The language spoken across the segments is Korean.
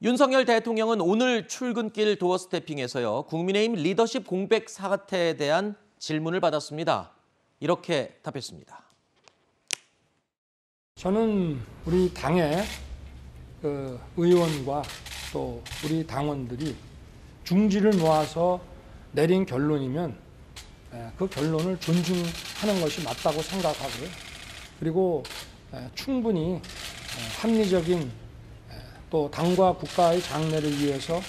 윤석열 대통령은 오늘 출근길 도어스태핑에서요. 국민의힘 리더십 공백 사태에 대한 질문을 받았습니다. 이렇게 답했습니다. 저는 우리 당의 의원과 또 우리 당원들이 중지를 모아서 내린 결론이면 그 결론을 존중하는 것이 맞다고 생각하고요. 그리고 충분히 합리적인 또 당과 국가의 장래를 위해서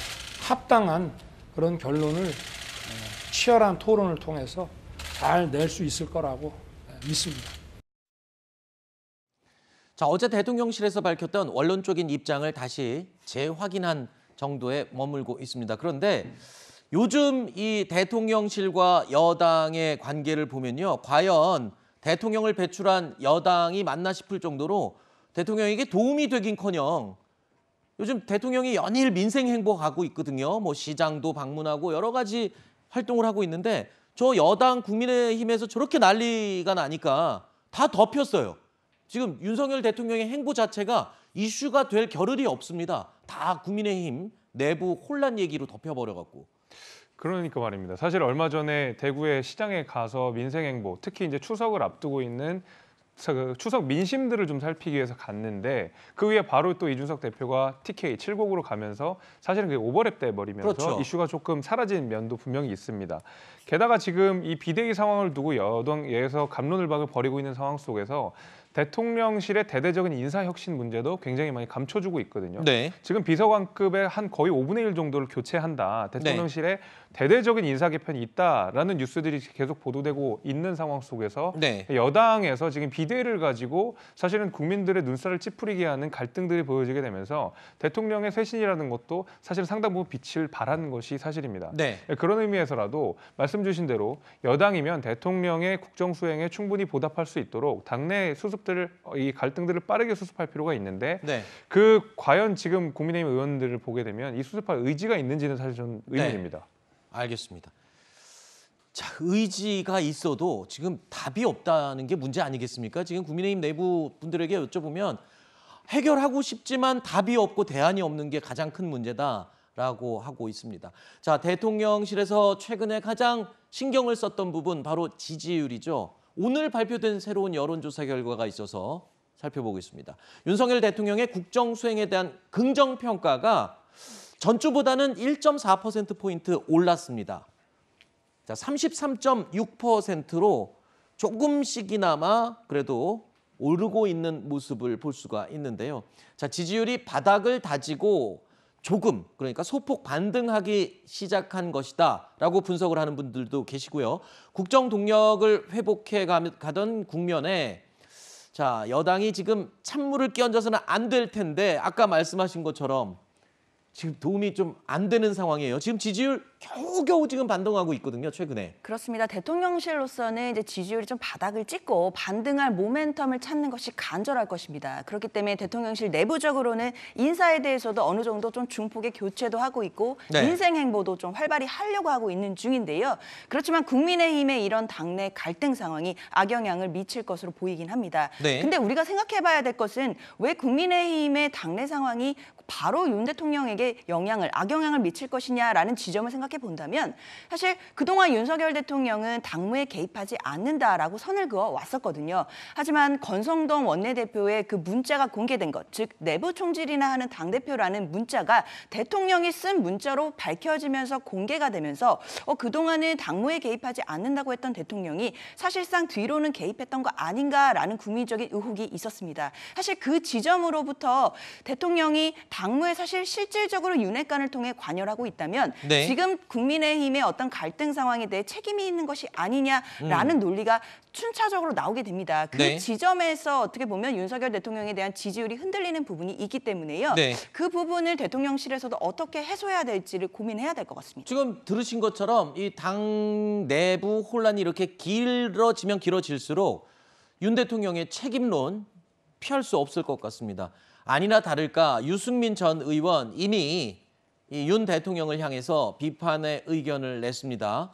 합당한 그런 결론을 치열한 토론을 통해서 잘 낼 수 있을 거라고 믿습니다. 자, 어제 대통령실에서 밝혔던 원론적인 입장을 다시 재확인한 정도에 머물고 있습니다. 그런데 요즘 이 대통령실과 여당의 관계를 보면요. 과연 대통령을 배출한 여당이 맞나 싶을 정도로 대통령에게 도움이 되긴커녕 요즘 대통령이 연일 민생 행보하고 있거든요. 뭐 시장도 방문하고 여러 가지 활동을 하고 있는데 저 여당 국민의힘에서 저렇게 난리가 나니까 다 덮였어요. 지금 윤석열 대통령의 행보 자체가 이슈가 될 겨를이 없습니다. 다 국민의힘 내부 혼란 얘기로 덮여버려갖고. 그러니까 말입니다. 사실 얼마 전에 대구의 시장에 가서 민생 행보, 특히 이제 추석을 앞두고 있는 추석 민심들을 좀 살피기 위해서 갔는데 그 위에 바로 또 이준석 대표가 TK 7곡으로 가면서 사실은 그게 오버랩 돼버리면서 그렇죠. 이슈가 조금 사라진 면도 분명히 있습니다. 게다가 지금 이 비대위 상황을 두고 여당에서 갑론을박을 벌이고 있는 상황 속에서 대통령실의 대대적인 인사혁신 문제도 굉장히 많이 감춰주고 있거든요. 네. 지금 비서관급의 한 거의 5분의 1 정도를 교체한다. 대통령실에 대대적인 인사 개편이 있다라는 뉴스들이 계속 보도되고 있는 상황 속에서 여당에서 지금 비대위를 가지고 사실은 국민들의 눈살을 찌푸리게 하는 갈등들이 보여지게 되면서 대통령의 쇄신이라는 것도 사실 상당 부분 빛을 발하는 것이 사실입니다. 그런 의미에서라도 말씀 주신 대로 여당이면 대통령의 국정수행에 충분히 보답할 수 있도록 당내 이 갈등들을 빠르게 수습할 필요가 있는데 그 과연 지금 국민의힘 의원들을 보게 되면 이 수습할 의지가 있는지는 사실 좀 의문입니다. 알겠습니다. 자, 의지가 있어도 지금 답이 없다는 게 문제 아니겠습니까? 지금 국민의힘 내부 분들에게 여쭤보면 해결하고 싶지만 답이 없고 대안이 없는 게 가장 큰 문제다라고 하고 있습니다. 자, 대통령실에서 최근에 가장 신경을 썼던 부분 바로 지지율이죠. 오늘 발표된 새로운 여론조사 결과가 있어서 살펴보겠습니다. 윤석열 대통령의 국정 수행에 대한 긍정평가가 전주보다는 1.4%포인트 올랐습니다. 자, 33.6%로 조금씩이나마 그래도 오르고 있는 모습을 볼 수가 있는데요. 자, 지지율이 바닥을 다지고 조금, 그러니까 소폭 반등하기 시작한 것이다라고 분석을 하는 분들도 계시고요. 국정 동력을 회복해 가던 국면에 자, 여당이 지금 찬물을 끼얹어서는 안 될 텐데 아까 말씀하신 것처럼 지금 도움이 좀 안 되는 상황이에요. 지금 지지율 겨우겨우 지금 반등하고 있거든요, 최근에. 그렇습니다. 대통령실로서는 이제 지지율이 좀 바닥을 찍고 반등할 모멘텀을 찾는 것이 간절할 것입니다. 그렇기 때문에 대통령실 내부적으로는 인사에 대해서도 어느 정도 좀 중폭의 교체도 하고 있고 민생 행보도 좀 활발히 하려고 하고 있는 중인데요. 그렇지만 국민의힘의 이런 당내 갈등 상황이 악영향을 미칠 것으로 보이긴 합니다. 근데 우리가 생각해봐야 될 것은 왜 국민의힘의 당내 상황이 바로 윤 대통령에게 악영향을 미칠 것이냐라는 지점을 생각해 본다면 사실 그동안 윤석열 대통령은 당무에 개입하지 않는다라고 선을 그어 왔었거든요. 하지만 권성동 원내대표의 그 문자가 공개된 것, 즉 내부 총질이나 하는 당대표라는 문자가 대통령이 쓴 문자로 밝혀지면서 공개가 되면서 그동안은 당무에 개입하지 않는다고 했던 대통령이 사실상 뒤로는 개입했던 거 아닌가라는 국민적인 의혹이 있었습니다. 사실 그 지점으로부터 대통령이 당무에 사실 실질적으로 윤핵관을 통해 관여를 하고 있다면 지금 국민의힘의 어떤 갈등 상황에 대해 책임이 있는 것이 아니냐라는 논리가 순차적으로 나오게 됩니다. 그 지점에서 어떻게 보면 윤석열 대통령에 대한 지지율이 흔들리는 부분이 있기 때문에요. 그 부분을 대통령실에서도 어떻게 해소해야 될지를 고민해야 될 것 같습니다. 지금 들으신 것처럼 이 당 내부 혼란이 이렇게 길어지면 길어질수록 윤 대통령의 책임론 피할 수 없을 것 같습니다. 아니나 다를까 유승민 전 의원 이미 윤 대통령을 향해서 비판의 의견을 냈습니다.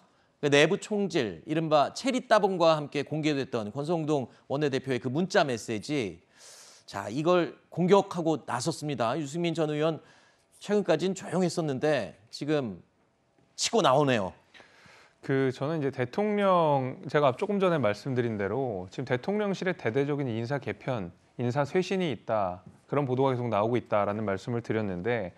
내부 총질, 이른바 체리 따봉과 함께 공개됐던 권성동 원내대표의 그 문자 메시지, 자, 이걸 공격하고 나섰습니다. 유승민 전 의원 최근까지는 조용했었는데 지금 치고 나오네요. 저는 이제 제가 조금 전에 말씀드린 대로 지금 대통령실의 대대적인 인사 개편, 인사 쇄신이 있다. 그런 보도가 계속 나오고 있다라는 말씀을 드렸는데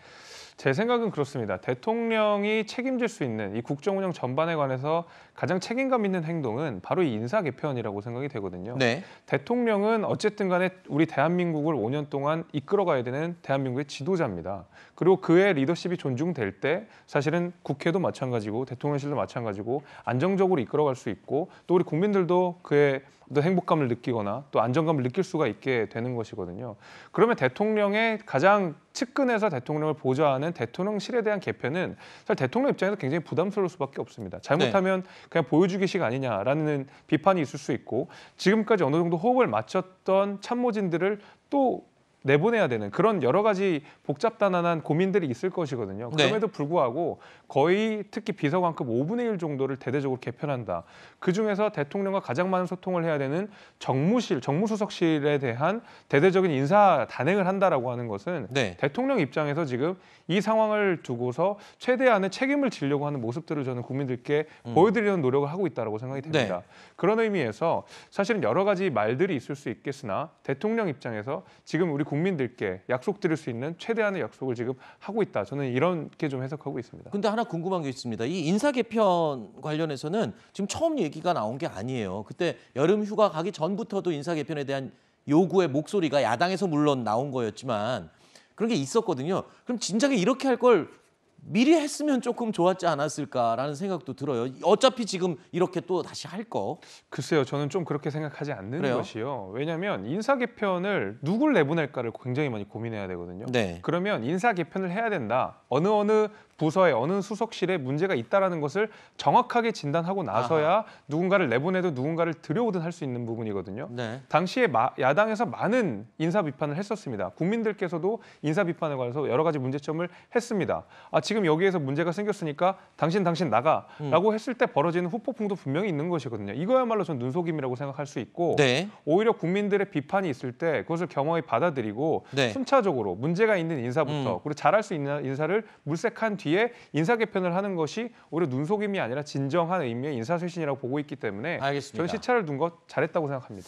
제 생각은 그렇습니다. 대통령이 책임질 수 있는 이 국정 운영 전반에 관해서 가장 책임감 있는 행동은 바로 이 인사 개편이라고 생각이 되거든요. 네. 대통령은 어쨌든 간에 우리 대한민국을 5년 동안 이끌어가야 되는 대한민국의 지도자입니다. 그리고 그의 리더십이 존중될 때 사실은 국회도 마찬가지고 대통령실도 마찬가지고 안정적으로 이끌어갈 수 있고 또 우리 국민들도 그의 어떤 행복감을 느끼거나 또 안정감을 느낄 수가 있게 되는 것이거든요. 그러면 대통령의 가장 측근에서 대통령을 보좌하는 대통령실에 대한 개편은 사실 대통령 입장에서 굉장히 부담스러울 수밖에 없습니다. 잘못하면 그냥 보여주기식 아니냐라는 비판이 있을 수 있고 지금까지 어느 정도 호흡을 맞췄던 참모진들을 또 내보내야 되는 그런 여러 가지 복잡단단한 고민들이 있을 것이거든요. 그럼에도 불구하고 거의 특히 비서관급 5분의 1 정도를 대대적으로 개편한다. 그중에서 대통령과 가장 많은 소통을 해야 되는 정무수석실에 대한 대대적인 인사 단행을 한다라고 하는 것은 대통령 입장에서 지금 이 상황을 두고서 최대한의 책임을 지려고 하는 모습들을 저는 국민들께 보여드리는 노력을 하고 있다고 생각이 됩니다. 그런 의미에서 사실은 여러 가지 말들이 있을 수 있겠으나 대통령 입장에서 지금 우리 국민들께 약속드릴 수 있는 최대한의 약속을 지금 하고 있다. 저는 이렇게 좀 해석하고 있습니다. 근데 하나 궁금한 게 있습니다. 이 인사 개편 관련해서는 지금 처음 얘기가 나온 게 아니에요. 그때 여름 휴가 가기 전부터도 인사 개편에 대한 요구의 목소리가 야당에서 물론 나온 거였지만 그런 게 있었거든요. 그럼 진작에 이렇게 할 걸 미리 했으면 조금 좋았지 않았을까라는 생각도 들어요. 어차피 지금 이렇게 또 다시 할 거. 글쎄요. 저는 좀 그렇게 생각하지 않는 것이요. 왜냐하면 인사 개편을 누굴 내보낼까를 굉장히 많이 고민해야 되거든요. 그러면 인사 개편을 해야 된다. 어느 부서에 어느 수석실에 문제가 있다라는 것을 정확하게 진단하고 나서야 누군가를 내보내도 누군가를 들여오든 할 수 있는 부분이거든요. 당시에 야당에서 많은 인사 비판을 했었습니다. 국민들께서도 인사 비판에 관해서 여러 가지 문제점을 했습니다. 지금 여기에서 문제가 생겼으니까 당신 나가라고 했을 때 벌어지는 후폭풍도 분명히 있는 것이거든요. 이거야말로 전 눈속임이라고 생각할 수 있고 오히려 국민들의 비판이 있을 때 그것을 겸허히 받아들이고 순차적으로 문제가 있는 인사부터 그리고 잘할 수 있는 인사를 물색한 뒤에 인사 개편을 하는 것이 오히려 눈속임이 아니라 진정한 의미의 인사 쇄신이라고 보고 있기 때문에 저는 시차를 둔 것 잘했다고 생각합니다.